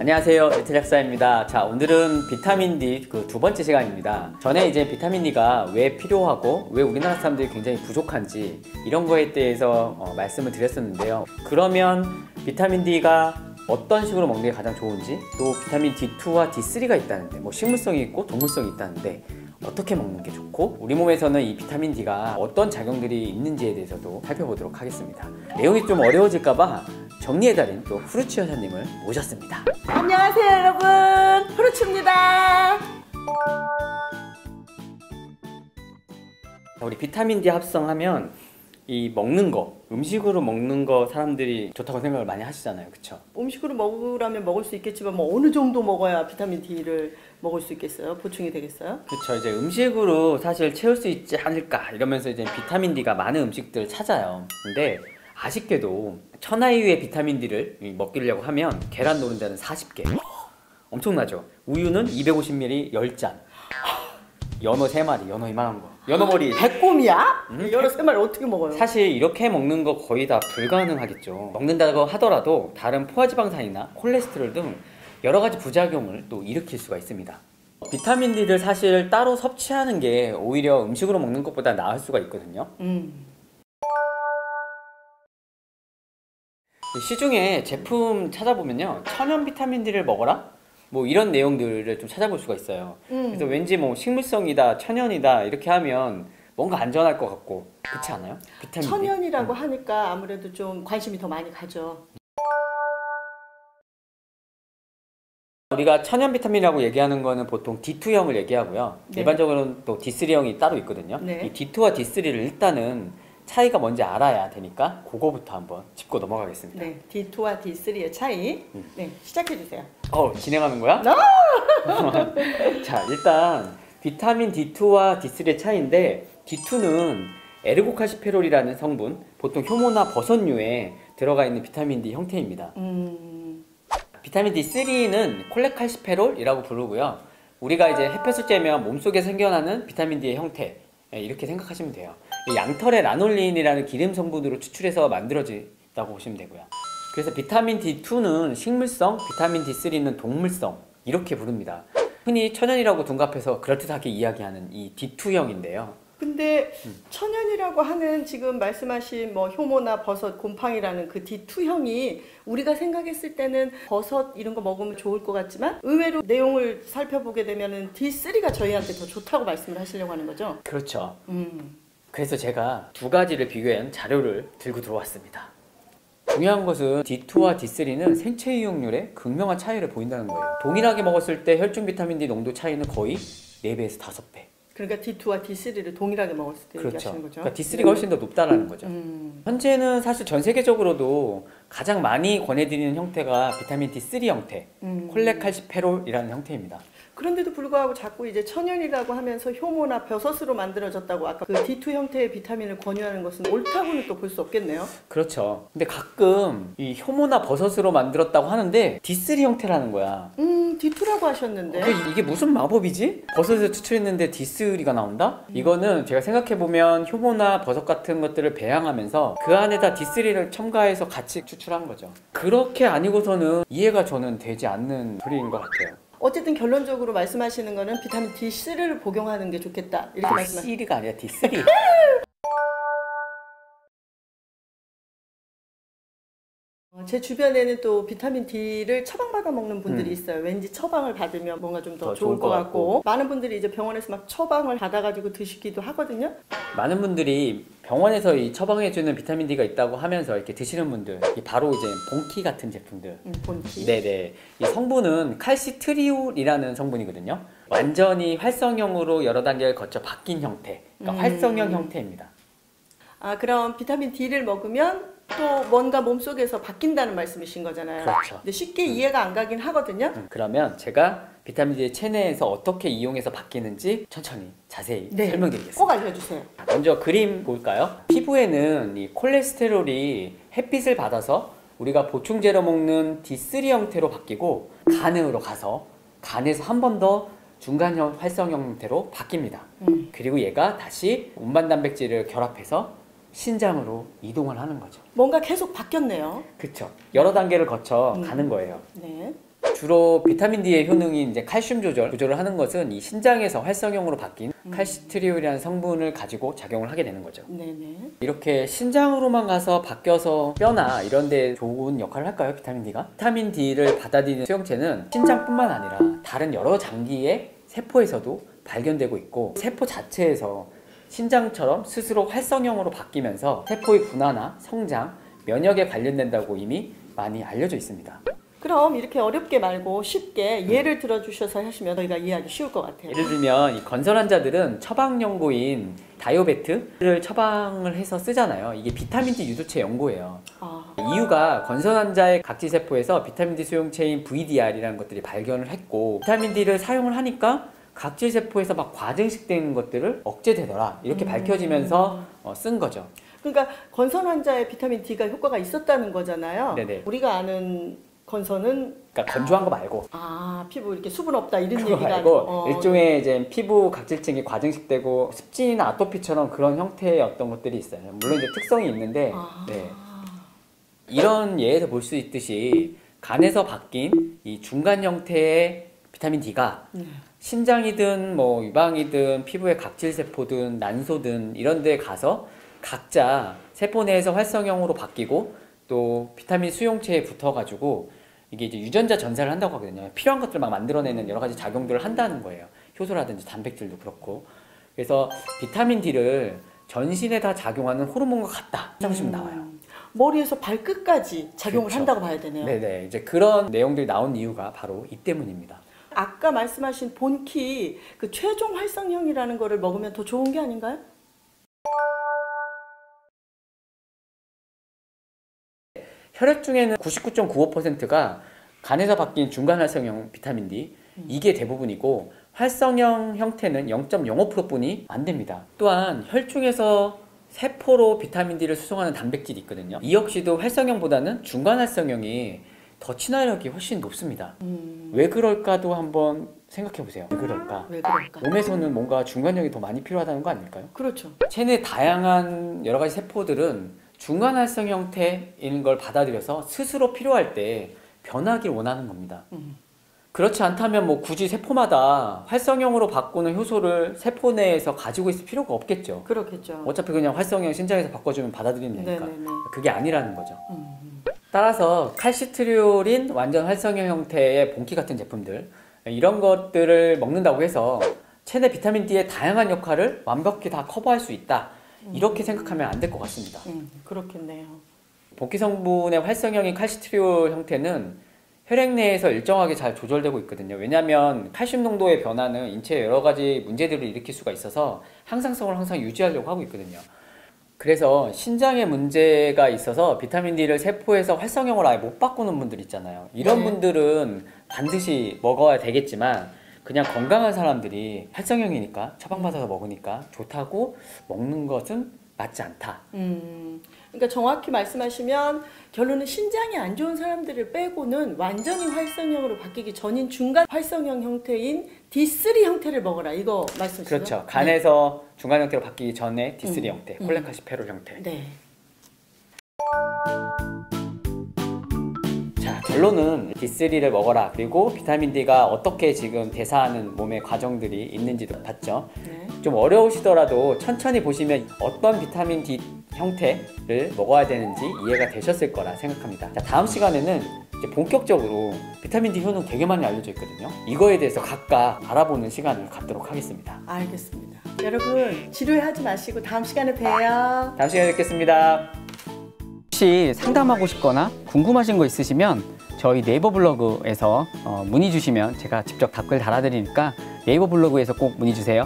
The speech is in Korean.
안녕하세요, 배틀 약사입니다. 자, 오늘은 비타민 D 그 두 번째 시간입니다. 전에 이제 비타민 D가 왜 필요하고 왜 우리나라 사람들이 굉장히 부족한지 이런 거에 대해서 말씀을 드렸었는데요. 그러면 비타민 D가 어떤 식으로 먹는 게 가장 좋은지, 또 비타민 D2와 D3가 있다는데, 뭐 식물성이 있고 동물성이 있다는데 어떻게 먹는 게 좋고, 우리 몸에서는 이 비타민 D가 어떤 작용들이 있는지에 대해서도 살펴보도록 하겠습니다. 내용이 좀 어려워질까봐 정리해달인 또 후르츠 여사님을 모셨습니다. 안녕하세요 여러분, 후르츠입니다. 우리 비타민 D 합성하면 이 먹는 거, 음식으로 먹는 거 사람들이 좋다고 생각을 많이 하시잖아요, 그쵸? 음식으로 먹으라면 먹을 수 있겠지만 뭐 어느 정도 먹어야 비타민 D를 먹을 수 있겠어요? 보충이 되겠어요? 그쵸. 이제 음식으로 사실 채울 수 있지 않을까 이러면서 이제 비타민 D가 많은 음식들을 찾아요. 근데 아쉽게도 천하이유의 비타민 D를 먹이려고 하면 계란 노른자는 40개, 엄청나죠? 우유는 250ml 10잔, 연어 3마리, 연어 이만한 거, 연어 머리 백곰이야? 연어 3마리 어떻게 먹어요? 사실 이렇게 먹는 거 거의 다 불가능하겠죠. 먹는다고 하더라도 다른 포화지방산이나 콜레스테롤 등 여러 가지 부작용을 또 일으킬 수가 있습니다. 비타민 D를 사실 따로 섭취하는 게 오히려 음식으로 먹는 것보다 나을 수가 있거든요. 시중에 제품 찾아보면요, 천연 비타민 D를 먹어라? 뭐 이런 내용들을 좀 찾아볼 수가 있어요. 그래서 왠지 뭐 식물성이다, 천연이다 이렇게 하면 뭔가 안전할 것 같고, 그렇지 않아요? 비타민 D. 천연이라고 하니까 아무래도 좀 관심이 더 많이 가죠. 우리가 천연 비타민이라고 얘기하는 거는 보통 D2형을 얘기하고요. 네. 일반적으로는 또 D3형이 따로 있거든요. 네. 이 D2와 D3를 일단은 차이가 뭔지 알아야 되니까 그거부터 한번 짚고 넘어가겠습니다. 네, D2와 D3의 차이. 네, 시작해 주세요. 진행하는 거야? 자, 일단 비타민 D2와 D3의 차이인데, D2는 에르고카시페롤이라는 성분, 보통 효모나 버섯류에 들어가 있는 비타민 D 형태입니다. 비타민 D3는 콜레칼시페롤이라고 부르고요. 우리가 이제 햇볕을 쬐면 몸속에 생겨나는 비타민 D의 형태, 이렇게 생각하시면 돼요. 양털의 라놀린이라는 기름 성분으로 추출해서 만들어진다고 보시면 되고요. 그래서 비타민 D2는 식물성, 비타민 D3는 동물성, 이렇게 부릅니다. 흔히 천연이라고 둔갑해서 그럴듯하게 이야기하는 이 D2형인데요. 근데 천연이라고 하는 지금 말씀하신 뭐 효모나 버섯, 곰팡이라는 그 D2형이 우리가 생각했을 때는 버섯 이런 거 먹으면 좋을 것 같지만, 의외로 내용을 살펴보게 되면은 D3가 저희한테 더 좋다고 말씀을 하시려고 하는 거죠? 그렇죠. 그래서 제가 두 가지를 비교한 자료를 들고 들어왔습니다. 중요한 것은 D2와 D3는 생체 이용률에 극명한 차이를 보인다는 거예요. 동일하게 먹었을 때 혈중 비타민 D 농도 차이는 거의 4배에서 5배. 그러니까 D2와 D3를 동일하게 먹었을 때 그렇죠. 얘기하시는 거죠? 그러니까 D3가 훨씬 더 높다라는 거죠. 현재는 사실 전 세계적으로도 가장 많이 권해드리는 형태가 비타민 D3 형태, 콜레칼시페롤이라는 형태입니다. 그런데도 불구하고 자꾸 이제 천연이라고 하면서 효모나 버섯으로 만들어졌다고, 아까 그 D2 형태의 비타민을 권유하는 것은 옳다고는 또 볼 수 없겠네요. 그렇죠. 근데 가끔 이 효모나 버섯으로 만들었다고 하는데 D3 형태라는 거야. D2라고 하셨는데. 이게 무슨 마법이지? 버섯을 추출했는데 D3가 나온다? 이거는 제가 생각해보면 효모나 버섯 같은 것들을 배양하면서 그 안에다 D3를 첨가해서 같이 추출한 거죠. 그렇게 아니고서는 이해가 저는 되지 않는 소리인 것 같아요. 어쨌든 결론적으로 말씀하시는 거는 비타민 D3를 복용하는 게 좋겠다, 이렇게 말씀하시는. D3가 아니라 D3. 제 주변에는 또 비타민 D를 처방받아 먹는 분들이 있어요. 왠지 처방을 받으면 뭔가 좀 더 좋을 것 같고. 많은 분들이 이제 병원에서 막 처방을 받아가지고 드시기도 하거든요. 많은 분들이 병원에서 이 처방해주는 비타민 D가 있다고 하면서 이렇게 드시는 분들, 바로 이제 본키 같은 제품들. 본키. 네네. 이 성분은 칼시트리올이라는 성분이거든요. 완전히 활성형으로 여러 단계를 거쳐 바뀐 형태, 그러니까 활성형 형태입니다. 그럼 비타민 D를 먹으면 또 뭔가 몸속에서 바뀐다는 말씀이신 거잖아요. 그렇죠. 근데 쉽게 이해가 안 가긴 하거든요. 그러면 제가 비타민 D의 체내에서 어떻게 이용해서 바뀌는지 천천히 자세히 네, 설명드리겠습니다. 꼭 알려주세요. 먼저 그림 볼까요? 피부에는 이 콜레스테롤이 햇빛을 받아서 우리가 보충제로 먹는 D3 형태로 바뀌고 간으로 가서 간에서 한 번 더 중간형 활성형 형태로 바뀝니다. 그리고 얘가 다시 운반 단백질을 결합해서 신장으로 이동을 하는 거죠. 뭔가 계속 바뀌었네요. 그쵸. 여러 단계를 거쳐 가는 거예요. 네. 주로 비타민 D의 효능이 이제 칼슘 조절을 하는 것은 이 신장에서 활성형으로 바뀐 칼시트리올이라는 성분을 가지고 작용을 하게 되는 거죠. 네네. 이렇게 신장으로만 가서 바뀌어서 뼈나 이런 데 좋은 역할을 할까요, 비타민 D가? 비타민 D를 받아들이는 수용체는 신장뿐만 아니라 다른 여러 장기의 세포에서도 발견되고 있고, 세포 자체에서 신장처럼 스스로 활성형으로 바뀌면서 세포의 분화나 성장, 면역에 관련된다고 이미 많이 알려져 있습니다. 그럼 이렇게 어렵게 말고 쉽게 예를 들어주셔서 하시면 저희가 이해하기 쉬울 것 같아요. 예를 들면 이 건설 환자들은 처방 연고인 다이오베트를 처방을 해서 쓰잖아요. 이게 비타민 D 유도체 연고예요. 이유가 건설 환자의 각질 세포에서 비타민 D 수용체인 VDR이라는 것들이 발견을 했고, 비타민 D를 사용을 하니까 각질 세포에서 막 과증식되는 것들을 억제되더라, 이렇게 밝혀지면서 쓴 거죠. 그러니까 건선 환자의 비타민 D가 효과가 있었다는 거잖아요. 네네. 우리가 아는 건선은 그러니까 건조한 거 말고, 피부 이렇게 수분 없다 이런 그거 얘기가 말고 일종의 이제 피부 각질층이 과증식되고 습진이나 아토피처럼 그런 형태의 어떤 것들이 있어요. 물론 이제 특성이 있는데, 네. 이런 예에서 볼 수 있듯이 간에서 바뀐 이 중간 형태의 비타민 D가 신장이든 뭐 유방이든 피부의 각질 세포든 난소든 이런 데 가서 각자 세포 내에서 활성형으로 바뀌고, 또 비타민 수용체에 붙어가지고 이게 이제 유전자 전사를 한다고 하거든요. 필요한 것들을 막 만들어내는 여러 가지 작용들을 한다는 거예요. 효소라든지 단백질도 그렇고. 그래서 비타민 D를 전신에 다 작용하는 호르몬과 같다 생각하시면 나와요. 머리에서 발끝까지 작용을 그렇죠. 한다고 봐야 되네요. 네네. 이제 그런 내용들이 나온 이유가 바로 이 때문입니다. 아까 말씀하신 본키 그 최종 활성형이라는 거를 먹으면 더 좋은 게 아닌가요? 혈액 중에는 99.95%가 간에서 바뀐 중간 활성형 비타민 D, 이게 대부분이고, 활성형 형태는 0.05%뿐이 안 됩니다. 또한 혈중에서 세포로 비타민 D를 수송하는 단백질이 있거든요. 이 역시도 활성형보다는 중간 활성형이 더 친화력이 훨씬 높습니다. 왜 그럴까도 한번 생각해 보세요. 왜 그럴까? 왜 그럴까? 몸에서는 뭔가 중간형이 더 많이 필요하다는 거 아닐까요? 그렇죠. 체내 다양한 여러 가지 세포들은 중간 활성 형태인 걸 받아들여서 스스로 필요할 때 변하길 원하는 겁니다. 그렇지 않다면 뭐 굳이 세포마다 활성형으로 바꾸는 효소를 세포 내에서 가지고 있을 필요가 없겠죠. 그렇겠죠. 어차피 그냥 활성형 신장에서 바꿔주면 받아들이면 되니까. 네네네. 그게 아니라는 거죠. 따라서 칼시트리올인 완전 활성형 형태의 본키 같은 제품들, 이런 것들을 먹는다고 해서 체내 비타민 D의 다양한 역할을 완벽히 다 커버할 수 있다, 이렇게 생각하면 안 될 것 같습니다. 그렇겠네요. 본키 성분의 활성형인 칼시트리올 형태는 혈액 내에서 일정하게 잘 조절되고 있거든요. 왜냐하면 칼슘 농도의 변화는 인체에 여러 가지 문제들을 일으킬 수가 있어서 항상성을 항상 유지하려고 하고 있거든요. 그래서 신장에 문제가 있어서 비타민 D를 세포에서 활성형으로 아예 못 바꾸는 분들 있잖아요. 이런 분들은 반드시 먹어야 되겠지만, 그냥 건강한 사람들이 활성형이니까 처방받아서 먹으니까 좋다고 먹는 것은 맞지 않다. 그러니까 정확히 말씀하시면 결론은 신장이 안 좋은 사람들을 빼고는 완전히 활성형으로 바뀌기 전인 중간 활성형 형태인 D3 형태를 먹어라, 이거 말씀이시죠? 그렇죠. 간에서 중간 형태로 바뀌기 전에 D3 형태, 콜레카시페롤 형태. 네. 자, 결론은 D3를 먹어라. 그리고 비타민 D가 어떻게 지금 대사하는 몸의 과정들이 있는지도 봤죠. 네. 좀 어려우시더라도 천천히 보시면 어떤 비타민 D 형태를 먹어야 되는지 이해가 되셨을 거라 생각합니다. 자, 다음 시간에는 이제 본격적으로 비타민 D 효능 되게 많이 알려져 있거든요. 이거에 대해서 각각 알아보는 시간을 갖도록 하겠습니다. 알겠습니다. 여러분 지루해하지 마시고 다음 시간에 봬요. 다음 시간에 뵙겠습니다. 혹시 상담하고 싶거나 궁금하신 거 있으시면 저희 네이버 블로그에서 문의 주시면 제가 직접 답글 달아드리니까 네이버 블로그에서 꼭 문의 주세요.